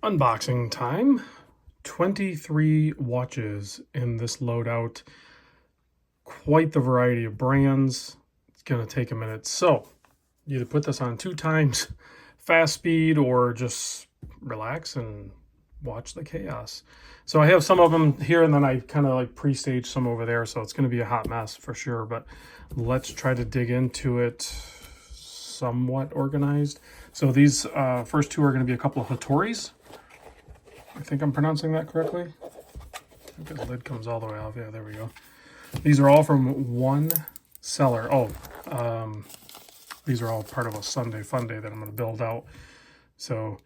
Unboxing time. 23 watches in this loadout. Quite the variety of brands. It's going to take a minute. So, either put this on 2 times fast speed or just relax and watch the chaos. So I have some of them here and then I kind of like pre-staged some over there. So it's going to be a hot mess for sure. But let's try to dig into it somewhat organized. So these first 2 are going to be a couple of Hitoris. I think I'm pronouncing that correctly. I think the lid comes all the way off. Yeah, there we go. These are all from one seller. These are all part of a Sunday fun day that I'm going to build out. So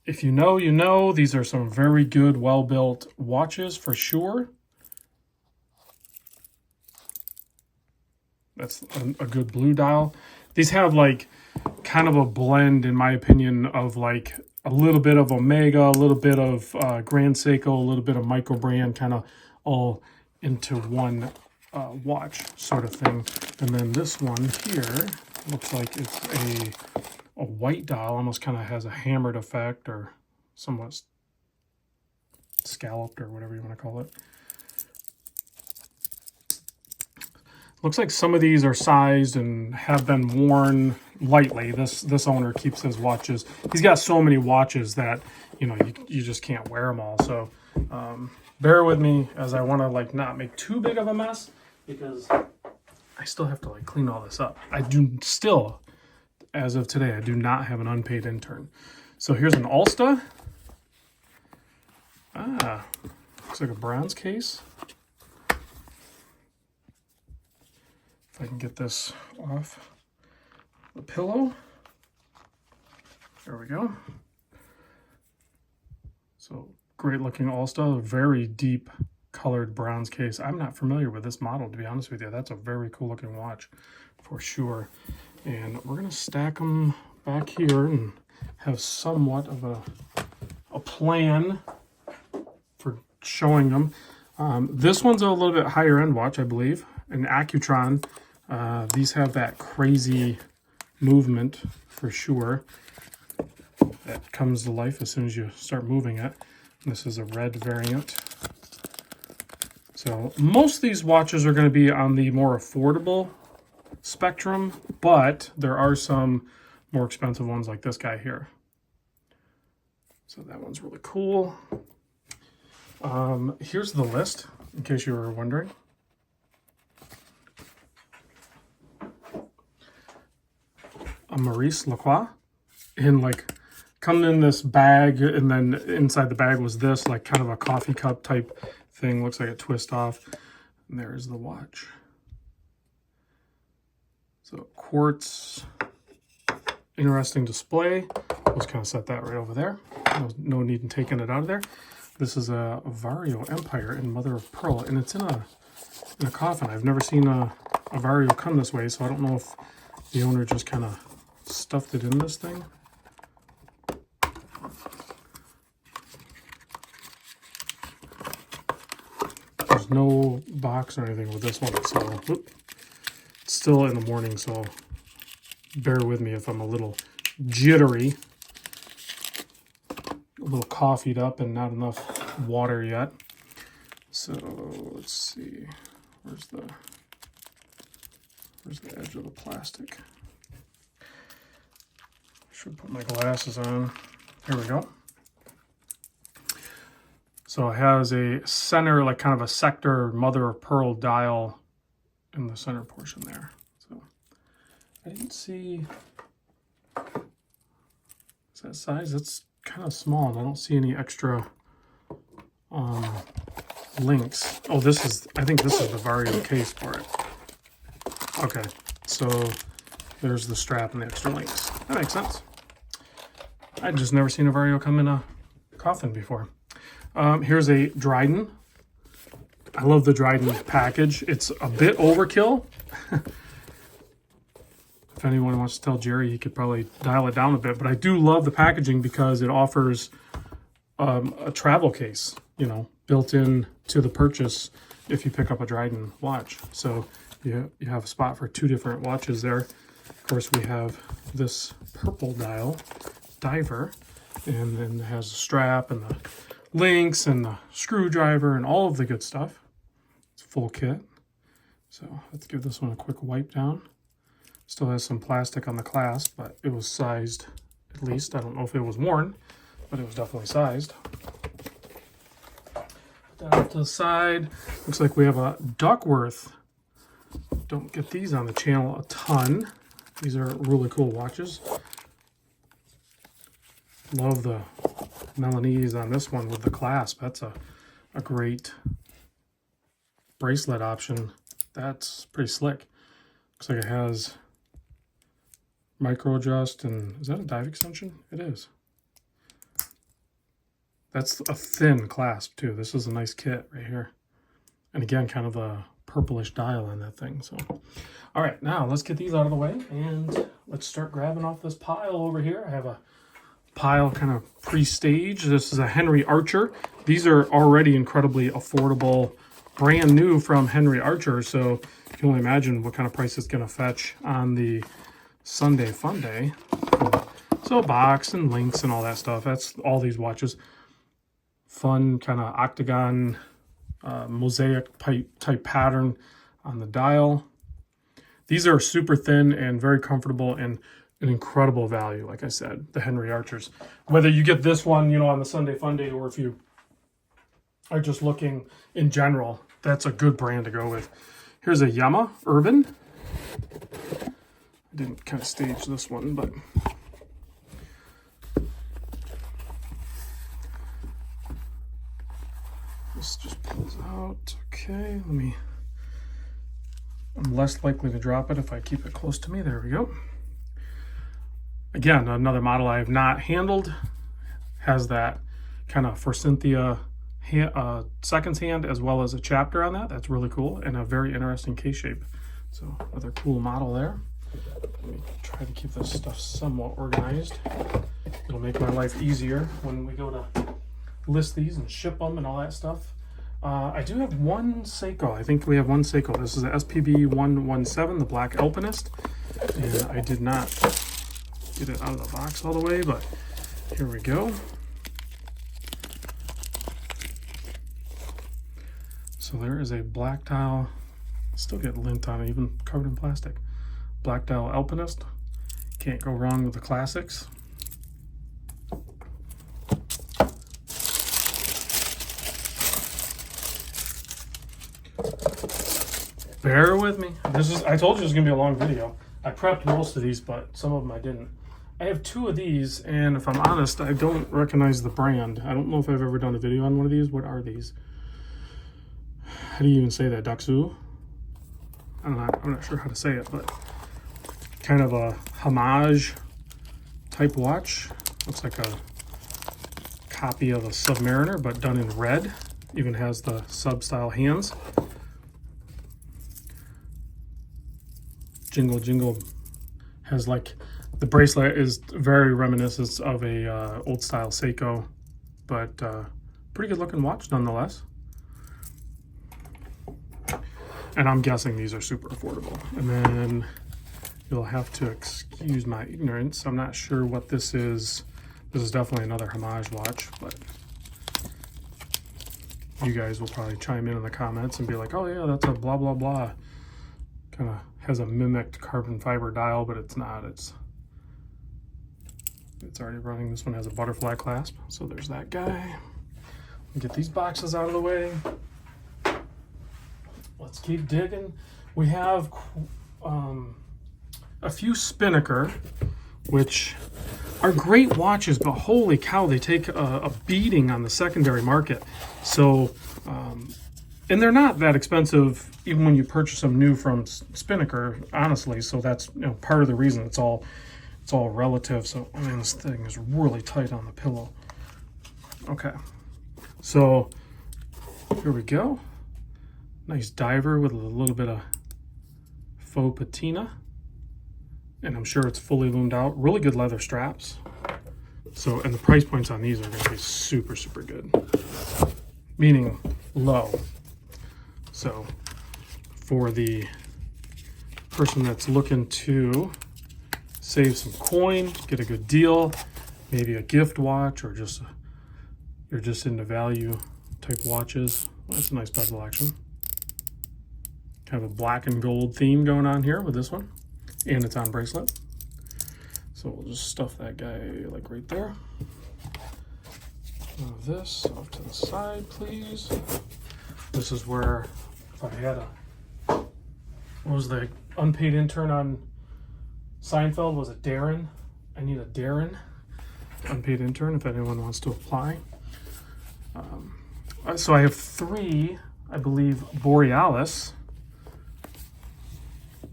if you know, you know. These are some very good, well-built watches for sure. That's a good blue dial. These have like kind of a blend, in my opinion, of like a little bit of Omega, a little bit of Grand Seiko, a little bit of micro brand, kind of all into one watch sort of thing. And then this one here looks like it's a white dial, almost kind of has a hammered effect or somewhat scalloped or whatever you want to call it. Looks like some of these are sized and have been worn lightly. This owner keeps his watches. He's got so many watches that, you know, you just can't wear them all. So bear with me as I want to like not make too big of a mess, because I still have to like clean all this up. I do still, as of today, I do not have an unpaid intern. So here's an Alsta. Looks like a bronze case. If I can get this off the pillow. There we go. So great looking Alsta, very deep colored bronze case. I'm not familiar with this model, to be honest with you. That's a very cool looking watch for sure. And we're gonna stack them back here and have somewhat of a plan for showing them. This one's a little bit higher end watch, I believe, an Accutron. These have that crazy movement for sure that comes to life as soon as you start moving it. This is a red variant. So most of these watches are going to be on the more affordable spectrum, but there are some more expensive ones like this guy here. So that one's really cool. Here's the list, in case you were wondering. A Maurice Lacroix, and like coming in this bag, and then inside the bag was this like kind of a coffee cup type thing. Looks like a twist off. And there's the watch. So quartz, interesting display. Let's kind of set that right over there. No need in taking it out of there. This is a Vario Empire in mother of pearl, and it's in a coffin. I've never seen a Vario come this way, so I don't know if the owner just kind of stuffed it in this thing. There's no box or anything with this one, so it's still in the morning, so bear with me if I'm a little jittery, a little coffeeed up and not enough water yet. So let's see, where's the edge of the plastic? Should put my glasses on. Here we go. So it has a center, like kind of a sector mother of pearl dial in the center portion there. So I didn't see, is that size? It's kind of small, and I don't see any extra links. Oh, I think this is the Vario case for it. Okay, so there's the strap and the extra links. That makes sense. I'd just never seen a Vario come in a coffin before. Here's a Dryden. I love the Dryden package. It's a bit overkill. If anyone wants to tell Jerry, he could probably dial it down a bit. But I do love the packaging because it offers a travel case, you know, built in to the purchase if you pick up a Dryden watch. So you have a spot for 2 different watches there. Of course, we have this purple dial, Diver, And then it has a strap and the links and the screwdriver and all of the good stuff. It's a full kit. So let's give this one a quick wipe down. Still has some plastic on the clasp, but it was sized at least. I don't know if it was worn, but it was definitely sized. Put that off to the side. Looks like we have a Duckworth. Don't get these on the channel a ton. These are really cool watches. Love the Milanese on this one with the clasp. That's a great bracelet option. That's pretty slick. Looks like it has micro adjust, and is that a dive extension? It is. That's a thin clasp too. This is a nice kit right here. And again, kind of a purplish dial on that thing. So, all right, now let's get these out of the way and let's start grabbing off this pile over here. I have a pile kind of pre-staged. This is a Henry Archer. These are already incredibly affordable, brand new from Henry Archer. So you can only imagine what kind of price it's going to fetch on the Sunday Fun Day. So box and links and all that stuff. That's all these watches. Fun kind of octagon mosaic type pattern on the dial. These are super thin and very comfortable and an incredible value. Like I said, the Henry Archers. Whether you get this one, you know, on the Sunday Fun Day, or if you are just looking in general, that's a good brand to go with. Here's a Yema Urban. I didn't kind of stage this one, but this just pulls out. Okay, I'm less likely to drop it if I keep it close to me. There we go. Again, another model I have not handled. Has that kind of Forsythia seconds hand as well as a chapter on that. That's really cool, and a very interesting case shape. So another cool model there. Let me try to keep this stuff somewhat organized. It'll make my life easier when we go to list these and ship them and all that stuff. I do have one Seiko. I think we have one Seiko. This is the SPB 117, the Black Alpinist. And I did not get it out of the box all the way, but here we go. So there is a black dial. Still get lint on it, even covered in plastic. Black dial Alpinist. Can't go wrong with the classics. Bear with me. I told you it was gonna be a long video. I prepped most of these, but some of them I didn't. I have two of these, and if I'm honest, I don't recognize the brand. I don't know if I've ever done a video on one of these. What are these? How do you even say that? Doxut? I'm not sure how to say it, but kind of a homage type watch. Looks like a copy of a Submariner, but done in red. Even has the sub-style hands. Jingle Jingle has, like, the bracelet is very reminiscent of a old style Seiko, but pretty good looking watch nonetheless. And I'm guessing these are super affordable. And then you'll have to excuse my ignorance. I'm not sure what this is. This is definitely another homage watch, but you guys will probably chime in the comments and be like, oh yeah, that's a blah, blah, blah. Kind of has a mimicked carbon fiber dial, but it's not. It's already running. This one has a butterfly clasp. So there's that guy. Get these boxes out of the way. Let's keep digging. We have a few Spinnaker, which are great watches, but holy cow, they take a beating on the secondary market. So, and they're not that expensive, even when you purchase them new from Spinnaker, honestly. So that's, you know, part of the reason. It's all relative. So, I mean, this thing is really tight on the pillow. Okay, so here we go. Nice diver with a little bit of faux patina. And I'm sure it's fully loomed out. Really good leather straps. So, and the price points on these are going to be super, super good. Meaning low. So, for the person that's looking to save some coin, get a good deal, maybe a gift watch, or just you're just into value type watches. Well, that's a nice bezel action. Kind of a black and gold theme going on here with this one, and it's on bracelet. So we'll just stuff that guy like right there. Move this off to the side, please. This is where, if I had what was the unpaid intern on Seinfeld? Was it Darren? I need a Darren unpaid intern if anyone wants to apply. So I have 3, I believe, Borealis.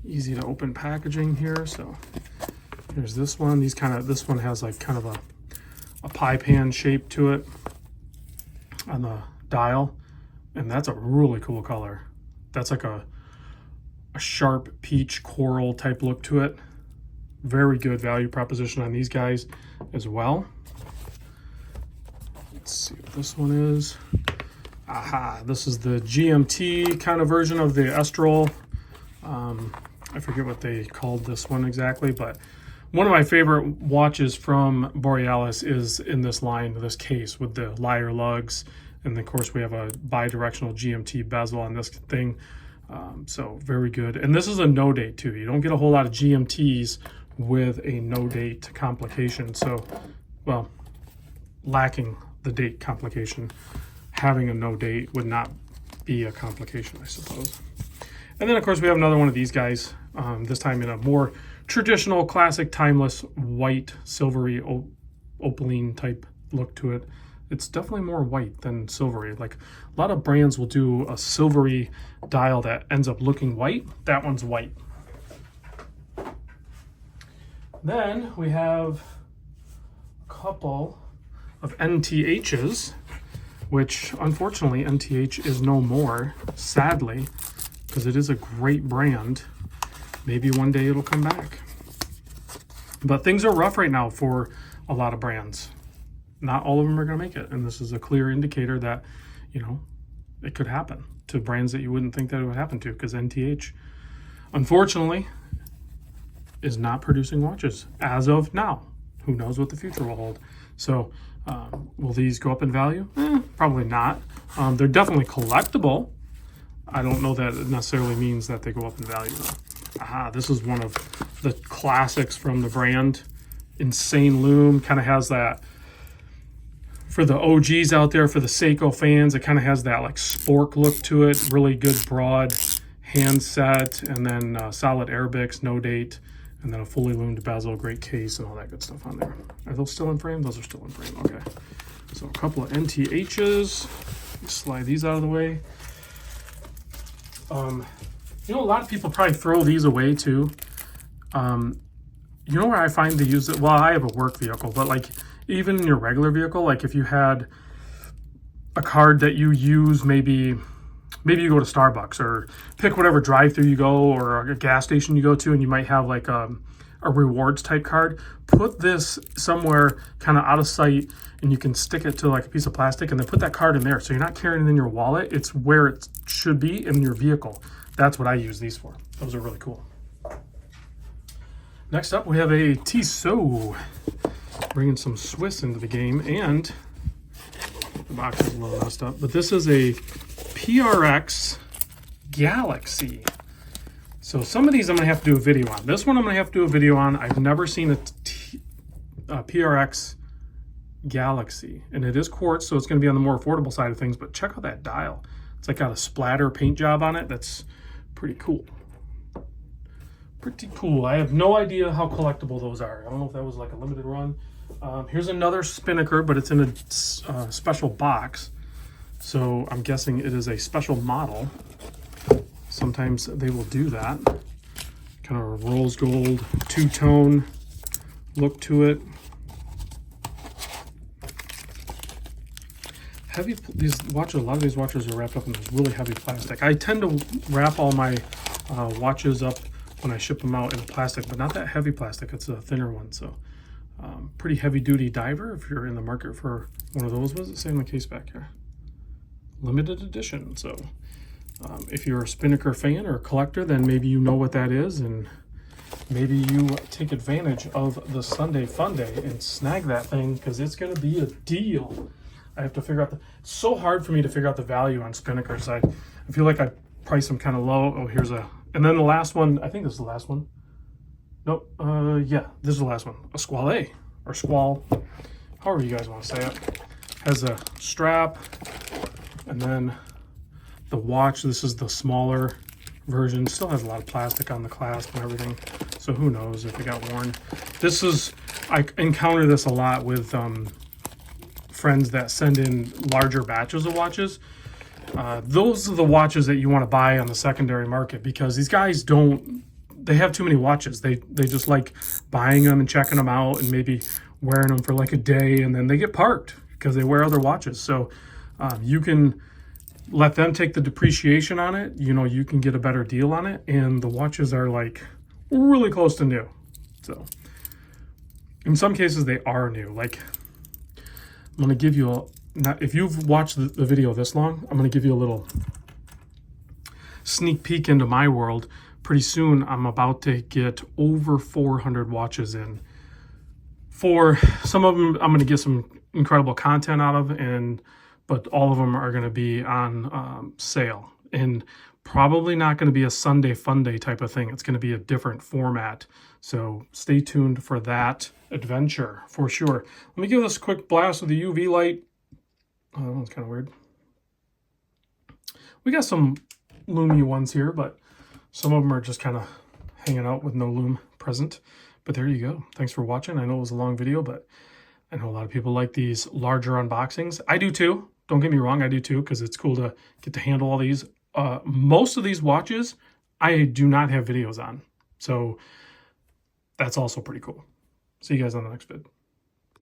Easy to open packaging here. So here's this one. This one has like kind of a pie pan shape to it on the dial, and that's a really cool color. That's like a sharp peach coral type look to it. Very good value proposition on these guys as well. Let's see what this one is. Aha, this is the GMT kind of version of the Estrel. I forget what they called this one exactly, but one of my favorite watches from Borealis is in this line, this case with the lyre lugs. And of course we have a bi-directional GMT bezel on this thing. So very good. And this is a no date too. You don't get a whole lot of GMTs with a no date complication. So, well, lacking the date complication, having a no date would not be a complication, I suppose. And then of course we have another one of these guys, this time in a more traditional, classic, timeless, white, silvery, opaline type look to it. It's definitely more white than silvery. Like a lot of brands will do a silvery dial that ends up looking white. That one's white. Then we have a couple of NTHs, which unfortunately NTH is no more, sadly, because it is a great brand. Maybe one day it'll come back. But things are rough right now for a lot of brands. Not all of them are going to make it. And this is a clear indicator that, you know, it could happen to brands that you wouldn't think that it would happen to, because NTH, unfortunately, is not producing watches as of now. Who knows what the future will hold. So will these go up in value? Probably not. They're definitely collectible. I don't know that it necessarily means that they go up in value though. Aha, this is one of the classics from the brand. Insane Loom, kind of has that, for the OGs out there, for the Seiko fans, it kind of has that like spork look to it. Really good broad handset, and then solid Arabics, no date, and then a fully loomed bezel, great case, and all that good stuff on there. Are those still in frame? Those are still in frame, okay. So a couple of NTHs. Slide these out of the way. You know, a lot of people probably throw these away too. You know where I find to use it? Well, I have a work vehicle, but like even in your regular vehicle, like if you had a card that you use, maybe you go to Starbucks or pick whatever drive-through you go or a gas station you go to, and you might have like a rewards type card. Put this somewhere kind of out of sight, and you can stick it to like a piece of plastic and then put that card in there. So you're not carrying it in your wallet. It's where it should be in your vehicle. That's what I use these for. Those are really cool. Next up, we have a Tissot, bringing some Swiss into the game, and the box is a little messed up, but this is a PRX Galaxy. So some of these I'm going to have to do a video on. This one I'm going to have to do a video on. I've never seen a PRX Galaxy, and it is quartz, so it's going to be on the more affordable side of things, but check out that dial. It's like got a splatter paint job on it. That's pretty cool. Pretty cool. I have no idea how collectible those are. I don't know if that was like a limited run. Here's another Spinnaker, but it's in a special box. So I'm guessing it is a special model. Sometimes they will do that. Kind of a rose gold, two-tone look to it. Heavy, these watches, a lot of these watches are wrapped up in this really heavy plastic. I tend to wrap all my watches up when I ship them out in plastic, but not that heavy plastic. It's a thinner one, so pretty heavy duty diver if you're in the market for one of those. What does it say on the case back here? Limited edition. So if you're a Spinnaker fan or a collector, then maybe you know what that is, and maybe you take advantage of the Sunday Fun Day and snag that thing, because it's going to be a deal. I have to figure out it's so hard for me to figure out the value on Spinnakers. I feel like I price them kind of low. Oh, here's and then the last one, I think this is the last one. Nope, yeah, this is the last one. A Squale, or Squale, however you guys want to say it. Has a strap, and then the watch, this is the smaller version. Still has a lot of plastic on the clasp and everything, so who knows if it got worn. This is, I encounter this a lot with friends that send in larger batches of watches. Those are the watches that you want to buy on the secondary market, because these guys they have too many watches. They just like buying them and checking them out and maybe wearing them for like a day, and then they get parked because they wear other watches. So you can let them take the depreciation on it. You know, you can get a better deal on it, and the watches are like really close to new. So in some cases they are new. Like, I'm going to give you if you've watched the video this long, I'm going to give you a little sneak peek into my world. Pretty soon, I'm about to get over 400 watches in. For some of them, I'm going to get some incredible content out of, but all of them are going to be on sale. And probably not going to be a Sunday Fun Day type of thing. It's going to be a different format. So stay tuned for that adventure for sure. Let me give this a quick blast with the UV light. Oh, that one's kind of weird. We got some loomy ones here, but some of them are just kind of hanging out with no loom present. But there you go. Thanks for watching. I know it was a long video, but I know a lot of people like these larger unboxings. I do too. Don't get me wrong, I do too, because it's cool to get to handle all these. Most of these watches, I do not have videos on. So that's also pretty cool. See you guys on the next vid.